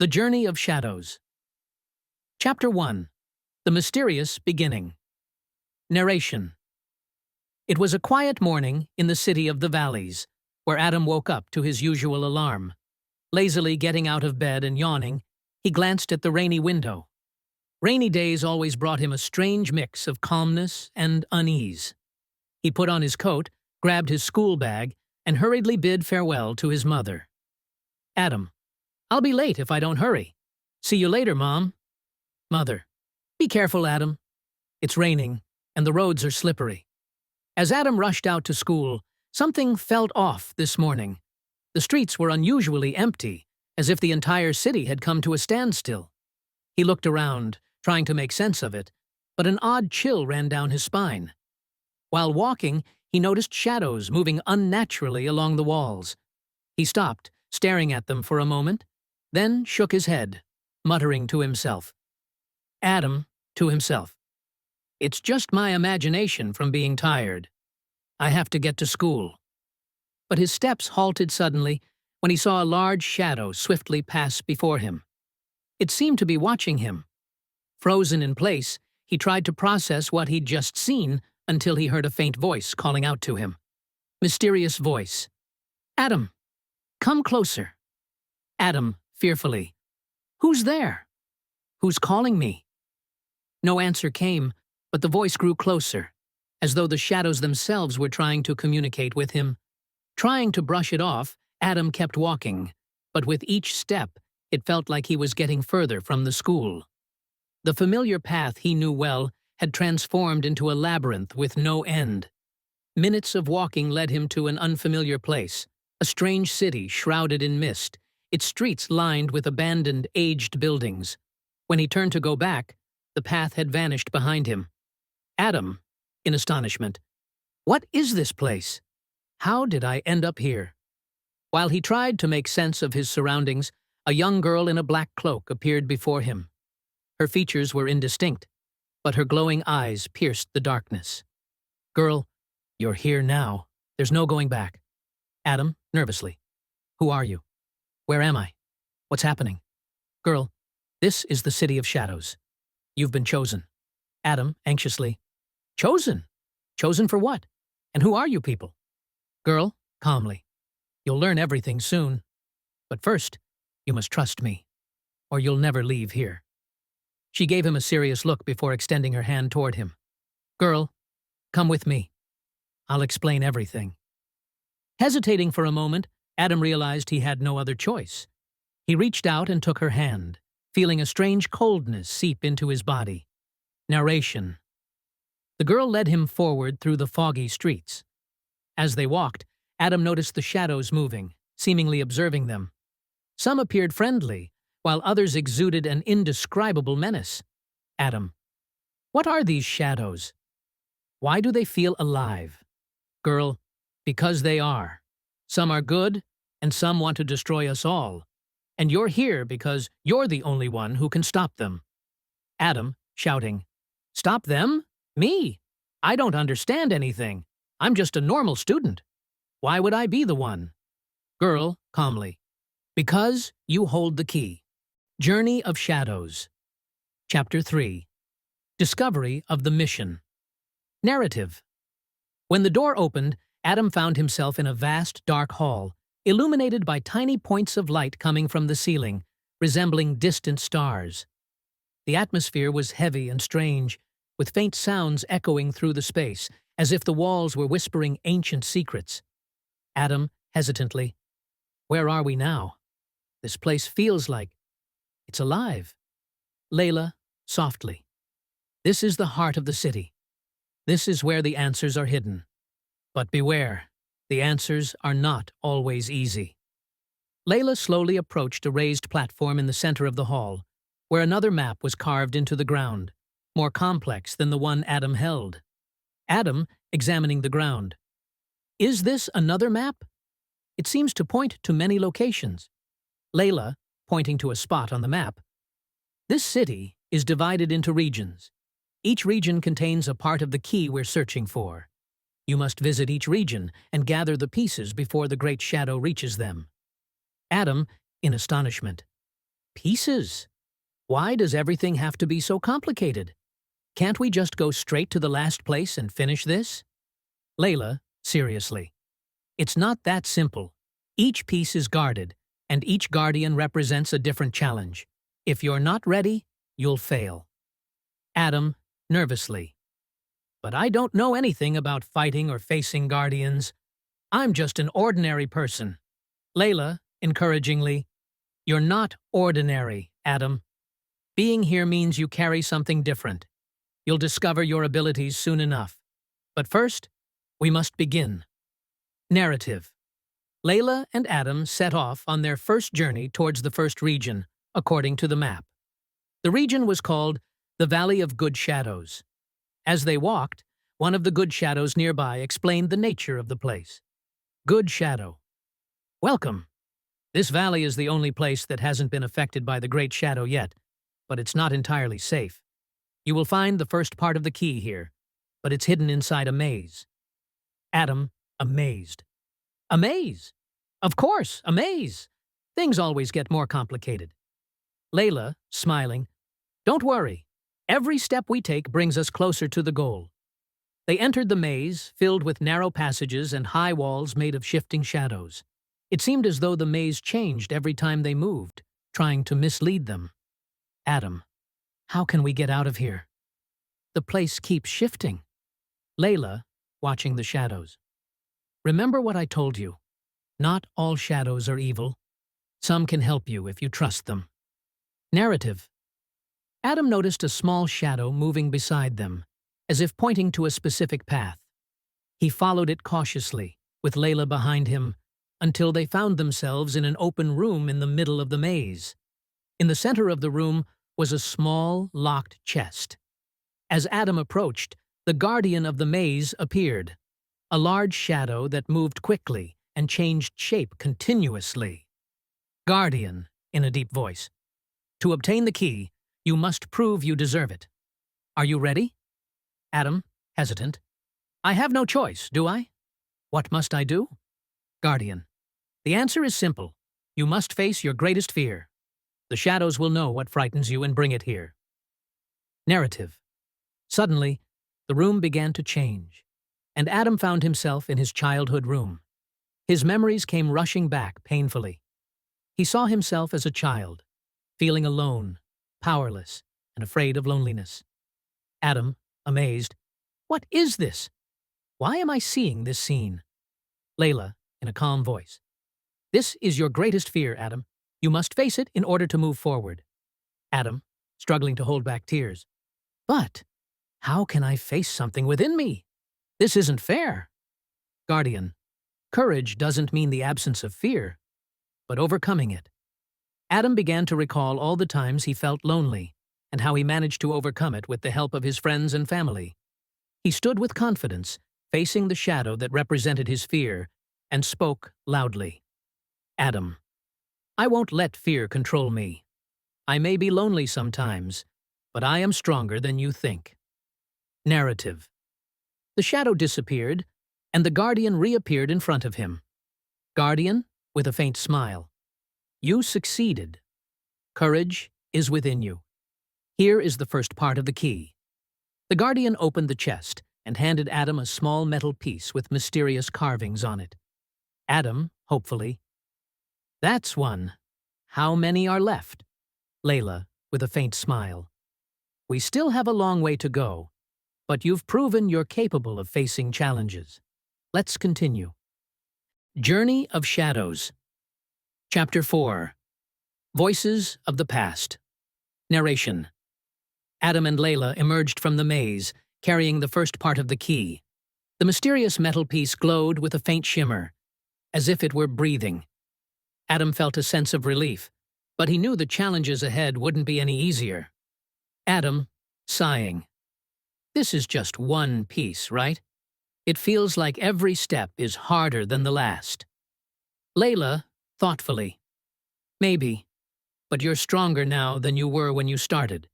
The Journey of Shadows. Chapter 1. The Mysterious Beginning. Narration. It was a quiet morning in the city of the valleys, where Adam woke up to his usual alarm. Lazily getting out of bed and yawning, he glanced at the rainy window. Rainy days always brought him a strange mix of calmness and unease. He put on his coat, grabbed his school bag, and hurriedly bid farewell to his mother. Adam: "I'll be late if I don't hurry. See you later, Mom." Mother: "Be careful, Adam. It's raining, and the roads are slippery." As Adam rushed out to school, something felt off this morning. The streets were unusually empty, as if the entire city had come to a standstill. He looked around, trying to make sense of it, but an odd chill ran down his spine. While walking, he noticed shadows moving unnaturally along the walls. He stopped, staring at them for a moment, then shook his head, muttering to himself. Adam, to himself: "It's just my imagination from being tired. I have to get to school." But his steps halted suddenly when he saw a large shadow swiftly pass before him. It seemed to be watching him. Frozen in place, he tried to process what he'd just seen until he heard a faint voice calling out to him. Mysterious voice: "Adam, come closer." Adam, fearfully: "Who's there? Who's calling me?" No answer came, but the voice grew closer, as though the shadows themselves were trying to communicate with him. Trying to brush it off, Adam kept walking, but with each step, it felt like he was getting further from the school. The familiar path he knew well had transformed into a labyrinth with no end. Minutes of walking led him to an unfamiliar place, a strange city shrouded in mist, its streets lined with abandoned, aged buildings. When he turned to go back, the path had vanished behind him. Adam, in astonishment: "What is this place? How did I end up here?" While he tried to make sense of his surroundings, a young girl in a black cloak appeared before him. Her features were indistinct, but her glowing eyes pierced the darkness. "Girl, you're here now. There's no going back." Adam, nervously: "Who are you? Where am I? What's happening?" "Girl, this is the City of Shadows. You've been chosen." Adam, anxiously: "Chosen? Chosen for what? And who are you people?" Girl, calmly: "You'll learn everything soon. But first, you must trust me, or you'll never leave here." She gave him a serious look before extending her hand toward him. "Girl, come with me. I'll explain everything." Hesitating for a moment, Adam realized he had no other choice. He reached out and took her hand, feeling a strange coldness seep into his body. Narration. The girl led him forward through the foggy streets. As they walked, Adam noticed the shadows moving, seemingly observing them. Some appeared friendly, while others exuded an indescribable menace. Adam: "What are these shadows? Why do they feel alive?" Girl: "Because they are. Some are good, and some want to destroy us all. And you're here because you're the only one who can stop them." Adam, shouting: "Stop them? Me? I don't understand anything. I'm just a normal student. Why would I be the one?" Girl, calmly: "Because you hold the key." Journey of Shadows. Chapter 3. Discovery of the Mission. Narrative. When the door opened, Adam found himself in a vast, dark hall, illuminated by tiny points of light coming from the ceiling, resembling distant stars. The atmosphere was heavy and strange, with faint sounds echoing through the space, as if the walls were whispering ancient secrets. Adam, hesitantly: "Where are we now? This place feels like it's alive." Layla, softly: "This is the heart of the city. This is where the answers are hidden. But beware, the answers are not always easy." Layla slowly approached a raised platform in the center of the hall, where another map was carved into the ground, more complex than the one Adam held. Adam, examining the ground: "Is this another map? It seems to point to many locations." Layla, pointing to a spot on the map: "This city is divided into regions. Each region contains a part of the key we're searching for. You must visit each region and gather the pieces before the Great Shadow reaches them." Adam, in astonishment: Pieces? Why does everything have to be so complicated? Can't we just go straight to the last place and finish this? Layla, seriously. It's not that simple. Each piece is guarded, and each guardian represents a different challenge. If you're not ready, you'll fail. Adam, nervously. But I don't know anything about fighting or facing guardians. I'm just an ordinary person. Layla, encouragingly. You're not ordinary, Adam. Being here means you carry something different. You'll discover your abilities soon enough. But first, we must begin. Narrative. Layla and Adam set off on their first journey towards the first region, according to the map. The region was called the Valley of Good Shadows. As they walked, one of the good shadows nearby explained the nature of the place. Good Shadow. Welcome. This valley is the only place that hasn't been affected by the Great Shadow yet, but it's not entirely safe. You will find the first part of the key here, but it's hidden inside a maze. Adam, amazed. A maze? Of course, a maze. Things always get more complicated. Layla, smiling. Don't worry. Every step we take brings us closer to the goal. They entered the maze, filled with narrow passages and high walls made of shifting shadows. It seemed as though the maze changed every time they moved, trying to mislead them. Adam, how can we get out of here? The place keeps shifting. Layla, watching the shadows. Remember what I told you. Not all shadows are evil. Some can help you if you trust them. Narrative. Adam noticed a small shadow moving beside them, as if pointing to a specific path. He followed it cautiously, with Layla behind him, until they found themselves in an open room in the middle of the maze. In the center of the room was a small, locked chest. As Adam approached, the guardian of the maze appeared, a large shadow that moved quickly and changed shape continuously. Guardian, in a deep voice. To obtain the key, you must prove you deserve it. Are you ready? Adam, hesitant. I have no choice, do I? What must I do? Guardian. The answer is simple. You must face your greatest fear. The shadows will know what frightens you and bring it here. Narrative. Suddenly, the room began to change, and Adam found himself in his childhood room. His memories came rushing back painfully. He saw himself as a child, feeling alone, powerless, and afraid of loneliness. Adam, amazed. What is this? Why am I seeing this scene? Layla, in a calm voice. This is your greatest fear, Adam. You must face it in order to move forward. Adam, struggling to hold back tears. But how can I face something within me? This isn't fair. Guardian. Courage doesn't mean the absence of fear, but overcoming it. Adam began to recall all the times he felt lonely and how he managed to overcome it with the help of his friends and family. He stood with confidence, facing the shadow that represented his fear, and spoke loudly. Adam, I won't let fear control me. I may be lonely sometimes, but I am stronger than you think. Narrative. The shadow disappeared, and the guardian reappeared in front of him. Guardian, with a faint smile. You succeeded. Courage is within you. Here is the first part of the key. The guardian opened the chest and handed Adam a small metal piece with mysterious carvings on it. Adam, hopefully. That's one. How many are left? Layla, with a faint smile. We still have a long way to go, but you've proven you're capable of facing challenges. Let's continue. Journey of Shadows. Chapter 4. Voices of the Past. Narration. Adam and Layla emerged from the maze, carrying the first part of the key. The mysterious metal piece glowed with a faint shimmer, as if it were breathing. Adam felt a sense of relief, but he knew the challenges ahead wouldn't be any easier. Adam, sighing. This is just one piece, right? It feels like every step is harder than the last. Layla, thoughtfully. Maybe, but you're stronger now than you were when you started.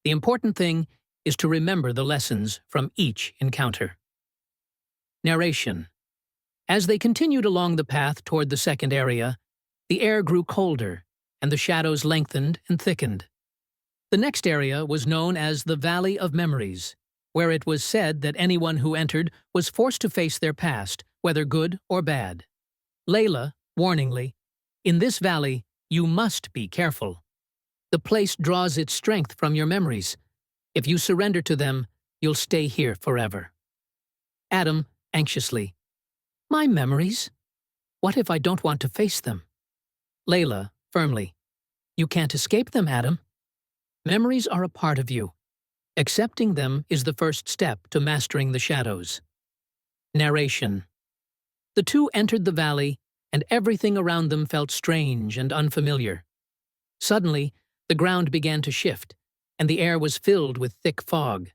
The important thing is to remember the lessons from each encounter. Narration. As they continued along the path toward the second area, the air grew colder, and the shadows lengthened and thickened. The next area was known as the Valley of Memories, where it was said that anyone who entered was forced to face their past, whether good or bad. Layla, warningly, "In this valley, you must be careful. The place draws its strength from your memories. If you surrender to them, you'll stay here forever." Adam, anxiously, "My memories? What if I don't want to face them?" Layla, firmly, "You can't escape them, Adam. Memories are a part of you. Accepting them is the first step to mastering the shadows." Narration. The two entered the valley, and everything around them felt strange and unfamiliar. Suddenly, the ground began to shift, and the air was filled with thick fog.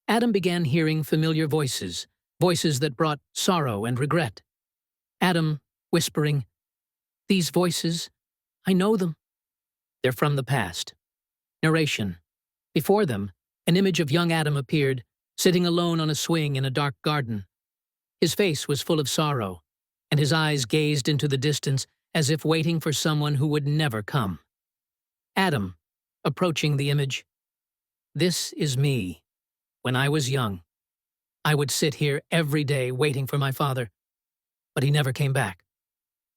Adam began hearing familiar voices, voices that brought sorrow and regret. Adam, whispering, "These voices, I know them. They're from the past." Narration. Before them, an image of young Adam appeared, sitting alone on a swing in a dark garden. His face was full of sorrow, and his eyes gazed into the distance as if waiting for someone who would never come. Adam, approaching the image, "This is me. When I was young, I would sit here every day waiting for my father, but he never came back."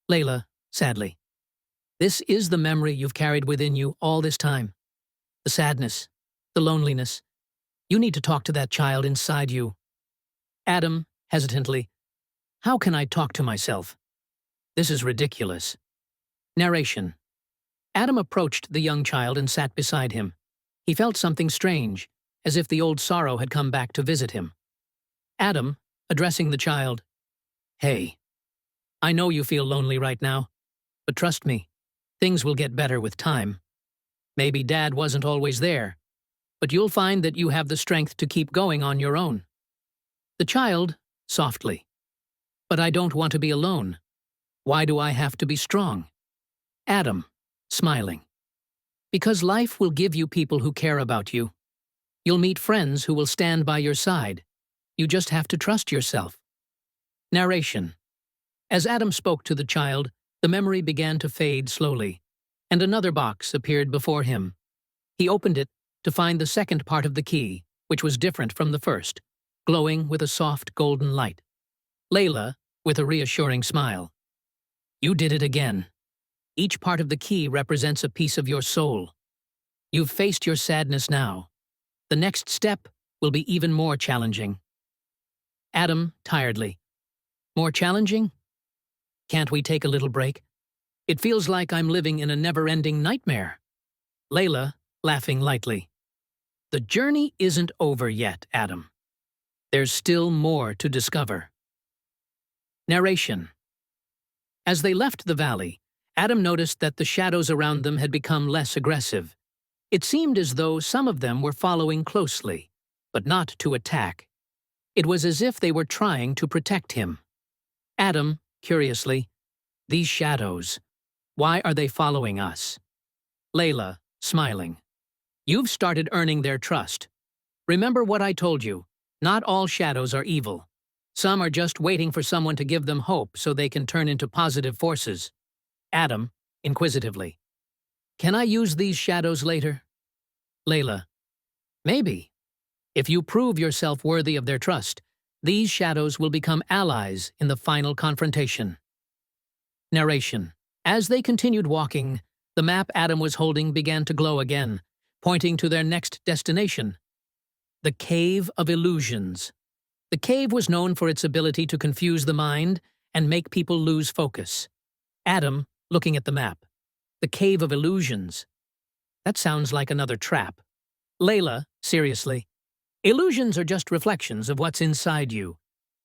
Layla, sadly, "This is the memory you've carried within you all this time. The sadness, the loneliness. You need to talk to that child inside you." Adam, hesitantly, "How can I talk to myself? This is ridiculous." Narration. Adam approached the young child and sat beside him. He felt something strange, as if the old sorrow had come back to visit him. Adam, addressing the child, "Hey, I know you feel lonely right now, but trust me, things will get better with time. Maybe Dad wasn't always there, but you'll find that you have the strength to keep going on your own." The child, softly, "But I don't want to be alone. Why do I have to be strong?" Adam, smiling, "Because life will give you people who care about you. You'll meet friends who will stand by your side. You just have to trust yourself." Narration. As Adam spoke to the child, the memory began to fade slowly, and another box appeared before him. He opened it to find the second part of the key, which was different from the first, glowing with a soft golden light. Layla, with a reassuring smile, "You did it again. Each part of the key represents a piece of your soul. You've faced your sadness now. The next step will be even more challenging." Adam, tiredly, "More challenging? Can't we take a little break? It feels like I'm living in a never-ending nightmare." Layla, laughing lightly, "The journey isn't over yet, Adam. There's still more to discover." Narration. As they left the valley, Adam noticed that the shadows around them had become less aggressive. It seemed as though some of them were following closely, but not to attack. It was as if they were trying to protect him. Adam, curiously, "These shadows, why are they following us?" Layla, smiling, "You've started earning their trust. Remember what I told you, not all shadows are evil. Some are just waiting for someone to give them hope so they can turn into positive forces." Adam, inquisitively, "Can I use these shadows later?" Layla, "Maybe. If you prove yourself worthy of their trust, these shadows will become allies in the final confrontation." Narration. As they continued walking, the map Adam was holding began to glow again, pointing to their next destination, the Cave of Illusions. The cave was known for its ability to confuse the mind and make people lose focus. Adam, looking at the map, the Cave of Illusions. That sounds like another trap. Layla, seriously, "Illusions are just reflections of what's inside you.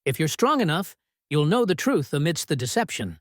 If you're strong enough, you'll know the truth amidst the deception."